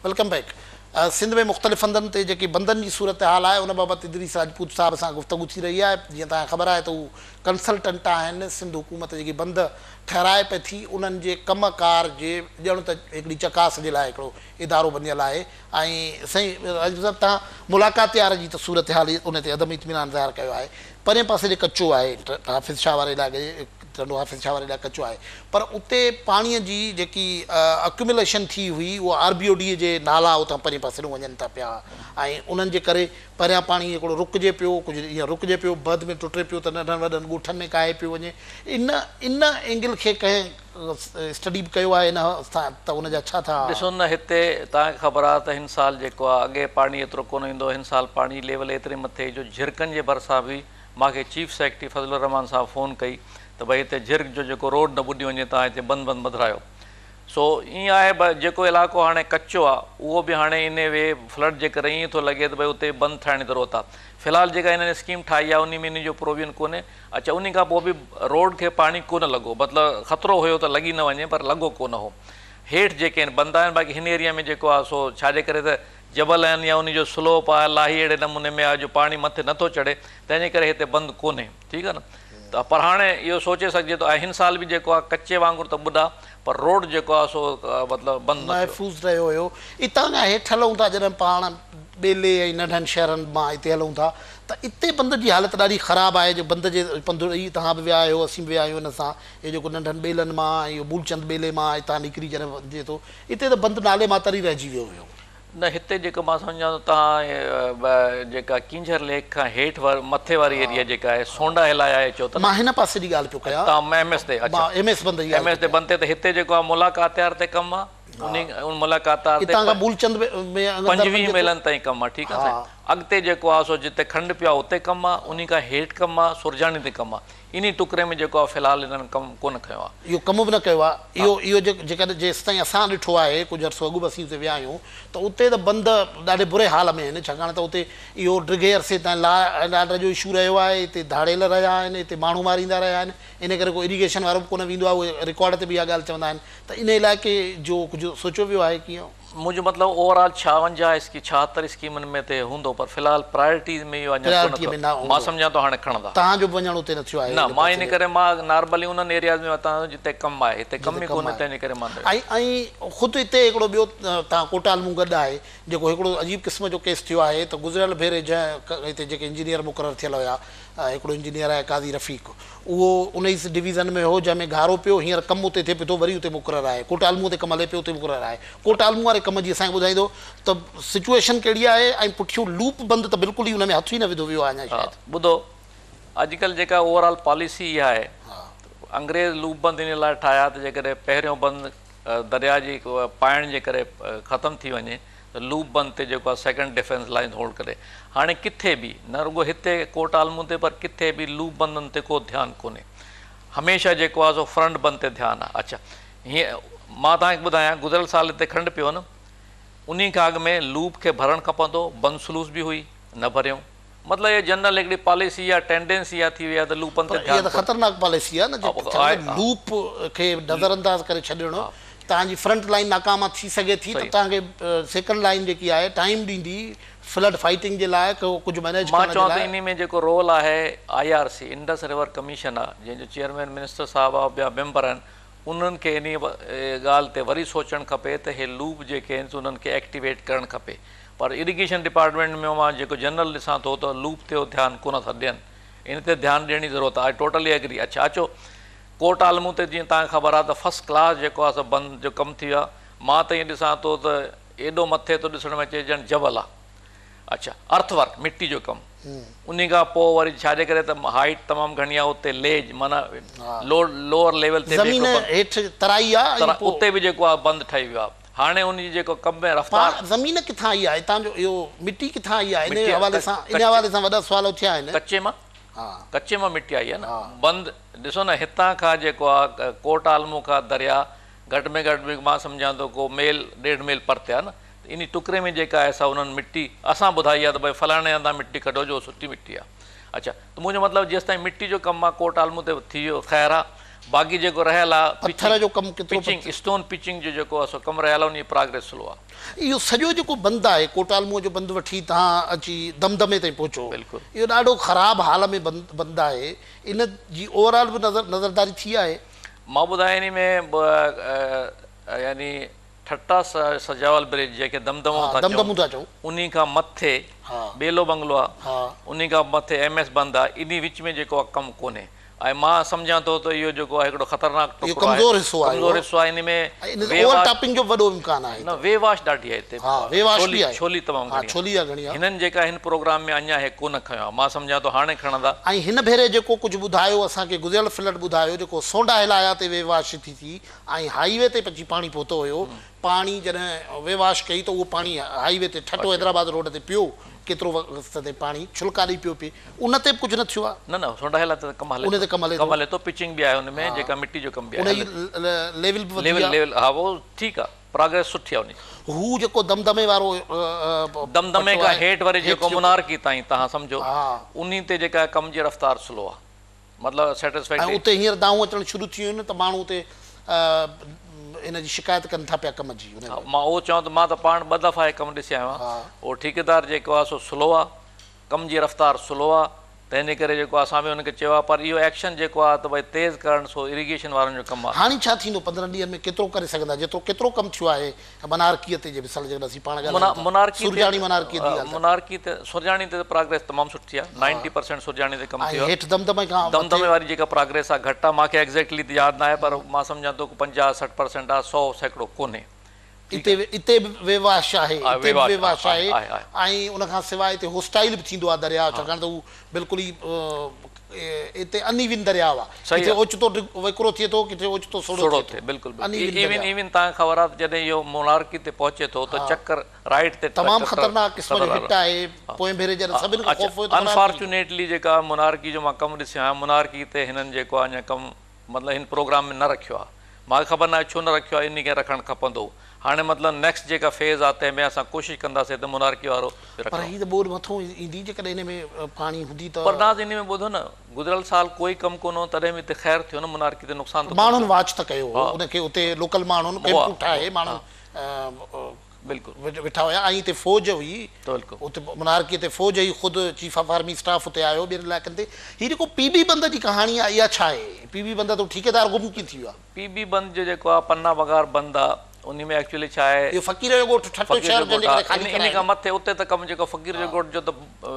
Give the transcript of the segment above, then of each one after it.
Welcome back. Sindh में मुख़्तलिफ़ हंधनि ते जेकी बंदनि जी सूरत हाल आहे उन बाबति इदरीस राजपूत साहब सां गुफ़्तगू थी रही आहे। जीअं तव्हांखे ख़बर आहे त हू कंसल्टेंट आहिनि। सिंध हुकूमत जेकी बंद ठहिराए पई थी उन्हनि जे कमकार जे ॼण त हिकिड़ी चकास जे लाइ हिकिड़ो इदारो बणियल आहे। ऐं साईं राजपूत साहब तव्हां मुलाक़ातियार जी त सूरत हाल उन ते अदम इत्मीनान ज़ाहिर कयो आहे। परे पासे जे कचो आहे हाफ़िज़ शाह वारे इलाइक़े हाफ़िज़ शाह वारे इलाइक़े कचो आहे, पर उते पाणीअ जी जेकी अक्यूमुलेशन थी हुई उहा RBOD जे नाला उतां परे पासे ॾूं वञनि था पिया ऐं उन्हनि जे करे परियां पाणी हिकिड़ो रुकिजे पियो, कुझु ईअं रुकिजे पियो, बद में टुटे पियो त नंढनि वॾनि ॻोठनि में काहे पियो वञे। इन एंगल खे कंहिं स्टडी बि कयो आहे इन त उनजा छा था? ॾिसो न, हिते तव्हांखे ख़बर आहे त हिन साल जेको आहे अॻे पाणी एतिरो कोन ईंदो, हिन साल पाणी लेवल एतिरे मथे जो झिरकनि जे भरिसां बि मूंखे चीफ सेक्रेटरी फज़लुर रहमान साहब फ़ोन कई त भई हिते झिरक जो जेको रोड न ॿुॾी वञे तव्हां हिते बंदि ॿधायो। सो ईअं आहे जेको इलाइक़ो हाणे कचो आहे उहो बि हाणे इन वे फ्लड जे करे ईअं थो लॻे त भई उते बंदि ठाहिण जी ज़रूरत आहे। फ़िलहालु जेका हिननि स्कीम ठाही आहे उन में इन जो प्रोविजन कोन्हे। अच्छा, उन खां पोइ बि रोड खे पाणी कोन लॻो, मतिलबु ख़तरो हुयो त लॻी न वञे पर लॻो कोन हो। हेठि जेके आहिनि बंद आहिनि, बाक़ी हिन एरिया में जेको आहे सो छाजे करे त जबल आहिनि या उनजो स्लोप आहे, लाही अहिड़े नमूने में आहे जो पाणी मथे नथो चढ़े, तंहिंजे करे हिते बंदि कोन्हे। ठीकु आहे न, त पर हाणे इहो सोचे सघिजे थो हिन साल बि जेको आहे कचे वांगुरु त ॿुॾा पर रोड जेको आहे सो मतिलबु बंदि महफ़ूज़ रहियो हुयो। इतां खां हेठि हलूं था जॾहिं पाण ॿेले ऐं नंढनि शहरनि मां हिते हलूं था त इते बंद जी हालत ॾाढी ख़राबु आहे। जो बंद जे पंधु तव्हां बि विया आहियो, असीं बि विया आहियूं हिन सां। इहो जेको नंढनि ॿेलनि मां इहो मूलचंद ॿेले मां हितां निकिरी जॾहिं वञे थो हिते त बंदि नाले मां तरी रहिजी वियो हुयो। न, हिते जेको मां सम्झां थो तव्हां जेका किंजर लेक खां हेठि मथे वारी एरिया जेका आहे सोंडा हिलाया आहे चओ त मां हिन पासे जी ॻाल्हि पियो कयां। तव्हां MS ते MS बंदि ते हिते जेको आहे मुलाक़ातियार ते कमु आहे, उन मुलाक़ातार ते 25 मेलनि ताईं कमु आहे। ठीकु आहे, अॻिते जेको आहे सो जिते खंड पियो आहे उते कमु आहे, उन खां हेठि कमु आहे, सुरजाणी ते कमु आहे। इन टुकड़े में जेको आहे फ़िलहालु हिननि कमु कोन कयो आहे, इहो कमु बि न कयो आहे। इहो जेकॾहिं जेसि ताईं असां ॾिठो आहे, कुझु अर्सो अॻु बि असीं उते विया आहियूं त उते त बंदि ॾाढे बुरे हाल में आहिनि। छाकाणि त उते इहो डिघे अरसे ताईं लाड जो इशू रहियो आहे, हिते धाड़ेल रहिया आहिनि, हिते माण्हू मारींदा रहिया आहिनि। इन करे कोई इरीगेशन वारो बि कोन वेंदो आहे, उहे रिकॉर्ड ते बि इहा ॻाल्हि चवंदा आहिनि। त इन इलाइक़े जो कुझु सोचियो वियो आहे कीअं? मुंहिंजो मतिलबु ओवरऑल 56 स्कीमनि में ते हूंदो, पर फ़िलहालु प्रायोरिटीज़ में इहो मां सम्झां थो हाणे खणंदा। तव्हांजो बि वञणु उते न थियो आहे? न, मां इन करे मां नॉर्मली उन्हनि एरियाज़ में वतां जिते कमु आहे, हिते कमु ई कोन्हे, तंहिंजे करे मां ऐं ख़ुदि हिते हिकिड़ो ॿियो तव्हां कोटाल मूं गॾु आहे जेको हिकिड़ो अजीब क़िस्म जो केस थियो आहे त गुज़िरियल भेरे जंहिं हिते जेके इंजीनियर मुक़ररु थियल हुया, हिकिड़ो इंजीनियर आहे काज़ी रफ़ीक, उहो 19 डिवीज़न में हो जंहिंमें घारो पियो। हींअर कमु उते थिए पियो थो, वरी उते मुक़ररु आहे। कोटालमू ते कमु हले पियो, उते मुक़ररु आहे। कोटालमू वारे कम जी असांखे ॿुधाईंदो त सिचुएशन कहिड़ी आहे ऐं पुठियूं लूप बंदि त बिल्कुलु ई हुन में हथ ई न विधो वियो आहे अञा शायदि। ॿुधो, अॼुकल्ह जेका ओवरऑल पॉलिसी इहा आहे, अंग्रेज़ लूप बंदि इन लाइ ठाहिया त जेकॾहिं पहिरियों बंदि दरिया जी पाइण जे करे ख़तमु थी वञे त लूप बंदि ते जेको आहे सेकेंड डिफेंस लाइन होल्ड करे। हाणे किथे बि न रुॻो हिते कोटालमू ते, पर किथे बि लूप बंदनि ते को ध्यानु कोन्हे। हमेशह जेको आहे सो फ्रंट बंदि ते ध्यानु आहे। अच्छा, हीअं मां तव्हांखे ॿुधायां, गुज़िरियल साल हिते खंड पियो न, उन खां अॻु में लूप खे भरणु खपंदो, बंदि सलूस बि हुई, न भरियऊं। मतिलबु इहा जनरल हिकिड़ी पॉलिसी आहे, टेंडेंसी आहे थी वई आहे त लूपनि ते ध्यानु। ख़तरनाक पॉलिसी आहे न, लूप खे नज़रअंदाज़ करे छॾिणो। तव्हांजी फ्रंट लाइन नाकाम थी सघे थी त तव्हांखे सेकेंड लाइन जेकी आहे टाइम ॾींदी फ्लड फाइटिंग जे लाइ कुझु मैनेज। मां चवां थो इन में जेको रोल आहे IRC इंडस रिवर कमीशन आहे, जंहिंजो चेयरमैन मिनिस्टर साहब आहे, ॿिया मेंबर आहिनि, उन्हनि खे इन ॻाल्हि ते वरी सोचणु खपे त हे लूप जेके आहिनि उन्हनि खे एक्टिवेट करणु खपे। पर इरीगेशन डिपार्टमेंट में मां जेको जनरल ॾिसां थो त लूप ते ध्यानु कोन था ॾियनि, इन ते ध्यानु ॾियण जी ज़रूरत आहे। Totally agree. अच्छा, अचो कोटालमू ते जीअं तव्हांखे ख़बर आहे त फस्ट क्लास जेको आहे बंदि जो कमु थी वियो आहे। मां त ईअं ॾिसां थो त एॾो मथे थो ॾिसण में अचे ॼण जबल आहे। अच्छा, अर्थवर्क मिट्टी जो कमु, उन खां पोइ वरी छाजे करे त हाइट तमामु घणी आहे, उते लेज माना लोअर लेवल ते तराई आहे, उते बि जेको आहे बंदि ठही वियो आहे। हाणे उनजी जेको कम में रफ़्तार ज़मीन किथां आई आहे, हितां जो इहो मिट्टी किथां आई आहे, इन हवाले सां वॾा सुवाल उथिया आहिनि। कचे मां मिट्टी आई आहे न बंदि। ॾिसो न, हितां खां जेको आहे कोटालमू खां दरिया घटि में घटि मां सम्झां थो को मेल 1.5 मील परते आहे न। इन टुकड़े में जेका आहे सा उन्हनि मिट्टी असां ॿुधाई आहे त भई फलाणे हंधा मिट्टी कढो जो सुठी मिट्टी आहे। अच्छा, त मुंहिंजो मतिलबु जेसि ताईं मिट्टी जो कमु आहे कोटालमू ते थी वियो ख़ैरु आहे, बाक़ी जेको रहियल आहे पत्थर जो कमु केतिरो पिचिंग स्टोन पिचिंग जो जेको आहे सो कमु रहियल आहे उन जी प्रोग्रेस स्लो आहे। इहो सॼो जेको बंदि आहे कोटालमुआ जो बंदि वठी तव्हां अची दमदमे ताईं पहुचो, बिल्कुलु इहो ॾाढो ख़राबु हाल में बंदि आहे, इन जी ओवरऑल बि नज़रदारी थी आहे। मां ॿुधायां इन में यानी ठट्टा सजावल ब्रिज जेके दमदमो था चऊं उन खां मथे बेलो बंगलो आहे, उन खां मथे MS बंदि आहे, इन विच में जेको आहे कमु कोन्हे। ऐं मां सम्झां थो त इहो जेको आहे हिकिड़ो ख़तरनाक कमज़ोर हिसो आहे, इन में ओवरटॉपिंग जो वॾो इम्कान आहे। न वेवाश ॾाढी आहे हिते, छोली तमामु घणी आहे। हिननि जेका हिन प्रोग्राम में अञा हे कोन खयो आहे, मां सम्झां थो हाणे खणंदा। ऐं हिन भेरे जेको कुझु ॿुधायो असांखे गुज़िरियल फ्लड ॿुधायो, जेको सोंडा हिलाया ते वेवाश थी ऐं हाईवे ते अची पाणी पहुतो हुयो, पाणी जॾहिं वेवाश कई त उहो पाणी हाईवे ते ठटो हैदराबाद रोड ते पियो, केतिरो वक़्त ते पाणी छुलका ॾेई पियो पए, उन ते बि कुझु न थियो आहे। न सोंडा हिला त कमु हले थो, पिचिंग बि आहे हुन में, जेका मिटी जो कमु बि आहे, लेवल हा उहो ठीकु आहे, प्रोग्रेस सुठी आहे उन। हू जेको दमदमे वारो दमदमे खां हेठि वरी जेको मुनारकी ताईं तव्हां सम्झो उन ते जेका कम जी रफ़्तार स्लो आहे, मतिलबु सेटिस्फैक्टरी। उते हींअर दाऊं अचणु शुरू थी वियूं आहिनि त माण्हू उते इन जी शिकायत कनि था पिया कम जी। मां उहो चवां त मां त पाण 2 दफ़ा हे कमु ॾिसी आहियो आहियां, उहो ठेकेदार जेको आहे सो स्लो आहे, कम जी रफ़्तार स्लो आहे, त हिन करे जेको असां बि हुनखे चयो आहे, पर इहो एक्शन जेको आहे त भई तेज़ करणु सो इरिगेशन वारनि जो कमु आहे। हाणे छा थींदो 15 ॾींहंनि में केतिरो करे सघंदा, जेतिरो केतिरो कमु थियो आहे मनारकीअ ते जे मिसाल जेकॾहिं असीं पाण मुनारकी ते सुरजाणी ते प्रोग्रेस तमामु सुठी आहे, 90% सुरजाणी ते कमु थियो आहे। हेठि दमदमे वारी जेका प्रोग्रेस आहे घटि आहे, मूंखे एग्ज़ैक्टली त यादि न आहे, पर मां सम्झां थो 50-60% आहे, 100 सैकड़ो कोन्हे। इते बि वेवाश आहे ऐं उन खां सवाइ हिते होस्टाइल बि थींदो आहे दरिया, छाकाणि त उहो बिल्कुलु ई हिते अनइवन दरिया आहे, किथे ओचितो विकिरो थिए थो, किथे ओचितो सोढ़ो थिए। बिल्कुलु इवन तव्हांखे ख़बर आहे जॾहिं इहो मुनारकी ते पहुचे थो त चक्कर राइट ते तमामु ख़तरनाक क़िस्म जो हिट आहे। पोएं भेरे जॾहिं सभिनि खां ख़ौफ़ हुयो अनफॉर्चुनेटली जेका मुनारकी जो मां कमु ॾिसियो आहियां, मुनारकी ते हिननि जेको आहे अञा कमु मतिलबु हिन प्रोग्राम में न रखियो आहे, मूंखे ख़बर न आहे छो न रखियो आहे, इन खे रखणु खपंदो। हाणे मतिलबु नेक्स्ट जेका फेज़ आहे तंहिंमें असां कोशिशि कंदासीं त मुनारकी वारो, पर हीअ त ॿोॾ मथां ईंदी जेकॾहिं हिन में पाणी हूंदी त। पर नाज़ इन में ॿुधो न, गुज़िरियल साल कोई कमु कोन हो, तॾहिं बि हिते ख़ैरु थियो न, मुनारकी ते नुक़सानु माण्हुनि वाच त कयो, उनखे उते लोकल माण्हुनि कैंपूं ठाहे माण्हू बिल्कुलु वेठा हुया, ऐं हिते फ़ौज हुई, उते मुनारकीअ ते फ़ौज हुई, ख़ुदि चीफ ऑफ आर्मी स्टाफ उते आयो ॿियनि इलाइक़नि ते। हीअ जेको PB बंद जी कहाणी आहे, इहा छा आहे? PB बंद त ठेकेदार गुम कीअं थी वियो आहे? PB बंद जो जेको आहे पन्ना बगार बंद आहे, उन में एक्चुअली छा आहे, इहो फ़क़ीर जो ॻोठ ठटो शहर इन खां मथे उते त कमु जेको फ़क़ीर जो ॻोठ जो त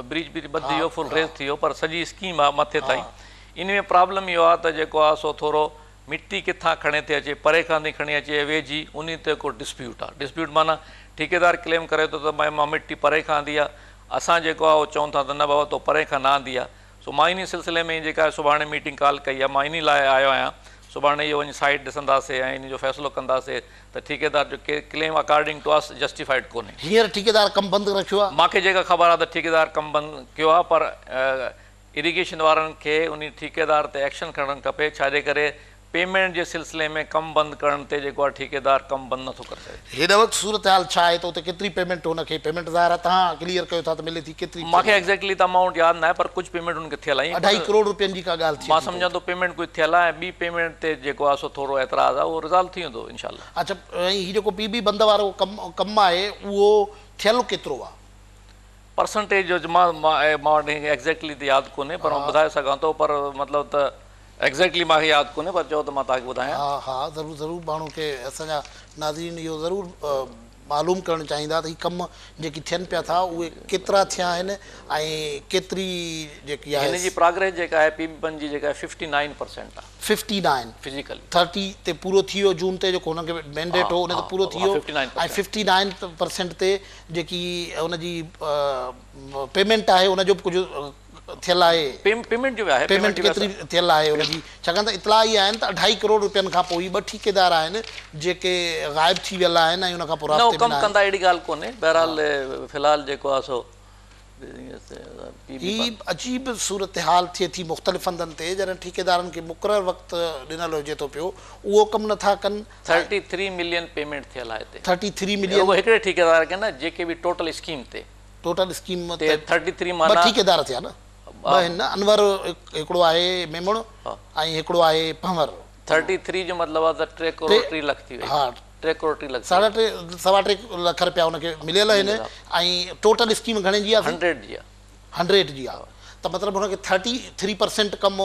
ब्रिज ॿधी वियो, फुल रेस थी वियो, पर सॼी स्कीम आहे मथे ताईं। इन में प्रॉब्लम इहो आहे त जेको आहे सो थोरो मिट्टी किथां खणे थी अचे, परे खां थी खणी अचे वेझी, उन ते को डिस्प्यूट आहे। डिस्प्यूट माना ठेकेदार क्लेम करे थो त भई मां मिट्टी परे खां आंदी आहे, असां जेको आहे उहो चऊं था त न बाबा तो परे खां न आंदी आहे। सो मां इन सिलसिले में जेका आहे सुभाणे मीटिंग कॉल कई आहे, मां इन लाइ आयो आहियां। सुभाणे इहो वञी साइट ॾिसंदासीं ऐं इन जो फ़ैसिलो कंदासीं त ठेकेदार जो claim according to us justified कोन्हे। हींअर ठेकेदार कमु बंदि रखियो आहे? मूंखे जेका ख़बर आहे त ठेकेदार कमु बंदि कयो आहे, पर इरिगेशन वारनि खे उन ठेकेदार ते एक्शन खणणु खपे, छाजे करे पेमेंट जे सिलसिले में कमु बंदि करण ते जेको आहे ठेकेदार कमु बंदि नथो करे सघे। हेॾे वक़्तु सूरत हाल छा आहे त उते केतिरी पेमेंट हुनखे पेमेंट ज़ाहिर आहे तव्हां क्लियर कयो था त मिले थी केतिरी? मूंखे एक्ज़ैक्टली त अमाउंट यादि न आहे, पर कुझु पेमेंट हुनखे थियल आहे, 2.5 करोड़ रुपयनि जी का ॻाल्हि थी। मां सम्झां थो पेमेंट कुझु थियल आहे, ॿी पेमेंट ते जेको आहे सो थोरो एतिराज़ आहे, उहो रिज़ॉल्व थी वेंदो इंशाल्लाह। अच्छा, ऐं हीउ जेको PB बंद वारो कमु आहे उहो थियल केतिरो आहे? परसेंटेज जो मां वटि एक्ज़ैक्टली त यादि कोन्हे, पर मां ॿुधाए सघां थो, पर मतिलबु त एक्ज़ैक्टली मूंखे यादि कोन्हे, पर चओ त मां तव्हांखे ॿुधायां। हा ज़रूरु ज़रूरु, माण्हू खे असांजा नाज़रीन इहो ज़रूरु मालूम करणु चाहींदा त हीअ कम जेकी थियनि पिया था उहे केतिरा थिया आहिनि ऐं केतिरी जेकी आहे हिन जी प्रोग्रेस जेका आहे PB जी जेका आहे 59% आहे। 59 फिजिकली 30 ते पूरो थी वियो, जून ते जेको हुनखे मैंडेट हो उन ते पूरो थी वियो, ऐं 59% ते जेकी हुनजी पेमेंट आहे उनजो बि कुझु थियल आहे। पेमेंट जो आहे, पेमेंट केतिरी थियल आहे हुनजी? छाकाणि त इतला ई आहिनि त 2.5 करोड़ रुपयनि खां पोइ 2 ठेकेदार आहिनि जेके ग़ाइब थी वियल आहिनि ऐं हुन खां पोइ राब्ते में कमु कंदा, अहिड़ी ॻाल्हि कोन्हे। बहरहाल फ़िलहाल जेको आहे सो ही अजीब सूरत हाल थिए थी मुख़्तलिफ़ हंधनि ते, जॾहिं ठेकेदारनि खे मुक़ररु वक़्तु ॾिनल हुजे थो पियो उहो कमु नथा कनि। 33 मिलियन पेमेंट थियल आहे हिते। 33 मिलियन उहो हिकिड़े ठेकेदार खे न, जेके बि टोटल स्कीम ते 33 माना ठेकेदार थिया न, ॿ आहिनि न, अनवर हिकिड़ो आहे मेमण ऐं हिकिड़ो आहे पंवर। 33 जो मतिलबु आहे त 3 करोड़ 3 लख थी वई। हा 3 करोड़ 3 लख 3.5 लख रुपया उनखे मिलियल आहिनि ऐं टोटल स्कीम घणे जी आहे 100 जी आहे 100 जी आहे त मतिलबु हुनखे 33% कम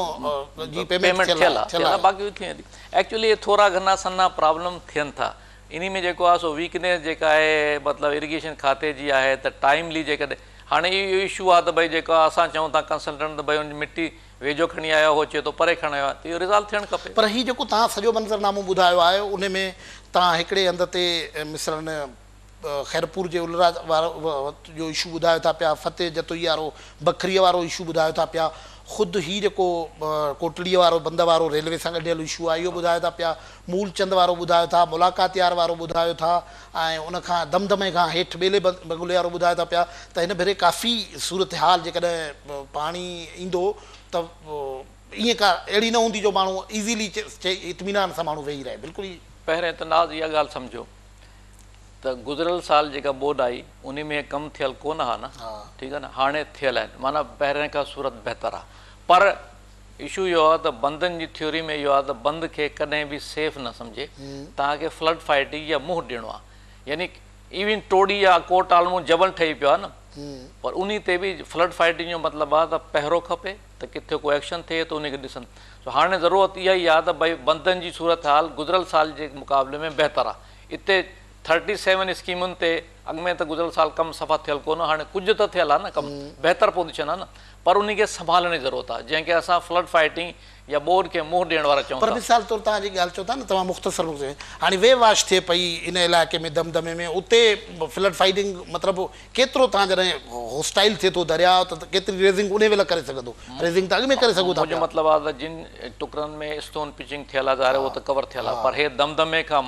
जी पेमेंट थियल आहे बाक़ी थी वेंदी। एक्चुअली थोरा घना सन्ना प्रॉब्लम थियनि था इन में जेको आहे सो वीकनेस जेका आहे मतिलबु इरिगेशन खाते जी आहे त टाइमली जेकॾहिं हाणे इहो इशू आहे त भई जेको आहे असां चऊं था कंसल्टेंट त भई उन मिटी वेझो खणी आयो हो चए थो परे खणी आयो आहे त इहो रिज़ॉल्व थियणु खपे। पर हीउ जेको तव्हां सॼो मंज़रनामो ॿुधायो आहे उन में तव्हां हिकिड़े हंध ते मिसरन ख़ैरपुर जे उलरा वारो जो इशू ॿुधायो था पिया फतेह जतोई वारो बकरीअ वारो इशू ॿुधायो था पिया ख़ुदि हीउ जेको कोटड़ीअ वारो बंद वारो रेलवे सां गॾियल इशू आहे इहो ॿुधायो था पिया मूलचंद वारो ॿुधायो था मुलाक़ात यार वारो ॿुधायो था ऐं उनखां दमदमे खां हेठि ॿेले बगुले वारो ॿुधायो था पिया त हिन भेरे काफ़ी सूरत हाल जेकॾहिं पाणी ईंदो त ईअं का अहिड़ी न हूंदी जो माण्हू ईज़ीली इत्मीनान सां माण्हू वेही रहे। बिल्कुलु पहिरें त नाज़ इहा ॻाल्हि सम्झो त गुज़िरियल साल जेका बोर्ड आई उन में कमु थियल कोन हा न ठीकु आहे न हाणे थियल आहिनि माना पहिरें खां सूरत बहितर आहे पर इशू इहो आहे त बंदनि जी थ्योरी में इहो आहे त बंद खे कॾहिं बि सेफ न सम्झे तव्हांखे फ्लड फाइटिंग या मुंहुं ॾियणो आहे यानी इवन टोड़ी या कोट आलमोस्ट जबल ठही पियो आहे न पर उन ते बि फ्लड फाइटिंग जो मतिलबु आहे त पहिरो खपे त किथे को एक्शन थिए त उनखे ॾिसनि त हाणे ज़रूरत इहा ई आहे त भई बंदनि जी सूरत हाल गुज़िरियल साल जे मुक़ाबले में बहितर आहे। हिते 37 स्कीमुनि ते अॻु में त गुज़िरियल साल कमु सफ़ा थियल कोन हाणे कुझु त थियल आहे न कमु बहितर पोज़ीशन आहे न पर उनखे संभालण जी ज़रूरत आहे जंहिंखे असां फ्लड फाइटिंग या बोर्ड खे मुंहुं ॾियण वारा चऊं पर मिसाल तौर तां जी ॻाल्हि चओ था न तव्हां मुख़्तसर हाणे वे वाश थिए पई इन इलाइक़े में दमदमे में उते फ्लड फाइटिंग मतिलबु केतिरो तव्हां जॾहिं होस्टाइल थिए थो दरियाव त केतिरी रेज़िंग उन महिल करे सघंदो रेज़िंग त अॻु में करे सघूं था मुंहिंजो मतिलबु आहे त जिन टुकड़नि में स्टोन पिचिंग थियल आहे ज़ाहिर उहो त कवर थियल आहे पर हे दमदमे खां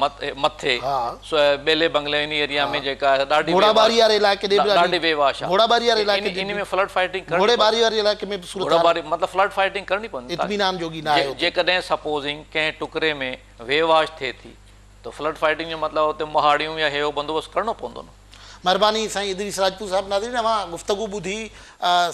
मथे ॿेले बंगले इन एरिया में जेका आहे ॾाढी घोड़ाबारी वारे इलाइक़े ॾाढी बेवाश आहे घोड़ाबारी वारे इलाइक़े इन में फ्लड फाइटिंग घोड़ेबारी वारे इलाइक़े में घोड़ाबारी मतिलबु फ्लड फाइटिंग करणी पवंदी इत्मीनान जोगी न आहे जेकॾहिं सपोज़िंग कंहिं टुकड़े में वेवाश थिए थी त फ्लड फाइटिंग जो मतिलबु हुते मोहाड़ियूं या हेयो बंदोबस्तु करिणो पवंदो न। महिरबानी साईं इदरीस राजपूत साहिबु नाज़रीन अवां गुफ़्तगू ॿुधी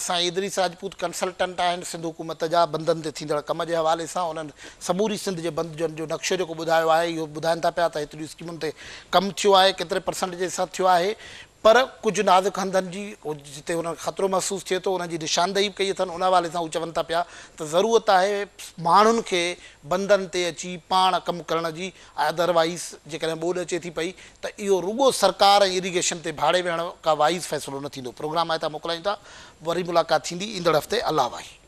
साईं इदरीस राजपूत कंसल्टेंट आहिनि सिंध हुकूमत जा बंदनि ते थींदड़ कम जे हवाले सां उन्हनि समूरी सिंध जे बंद जो नक्शो जेको ॿुधायो आहे इहो ॿुधाइनि था पिया त हेतिरियूं स्कीमुनि ते कमु थियो आहे केतिरे % जे हिसाब थियो आहे पर कुझु नाज़ुक हंधनि जी जिते हुननि ख़तरो महसूसु थिए थो उनजी निशानदेही कई अथनि उन हवाले सां हू चवनि था पिया त ज़रूरत आहे माण्हुनि खे बंदनि ते अची पाण कमु करण जी अदरवाइज़ जेकॾहिं ॿोॾ अचे थी पई त इहो रुॻो सरकार ऐं इरिगेशन ते भाड़े वेहण का वाइज़ फ़ैसिलो न थींदो। प्रोग्राम आहे त मोकिलायूं था वरी मुलाक़ात थींदी ईंदड़ हफ़्ते अल्लाह वाही।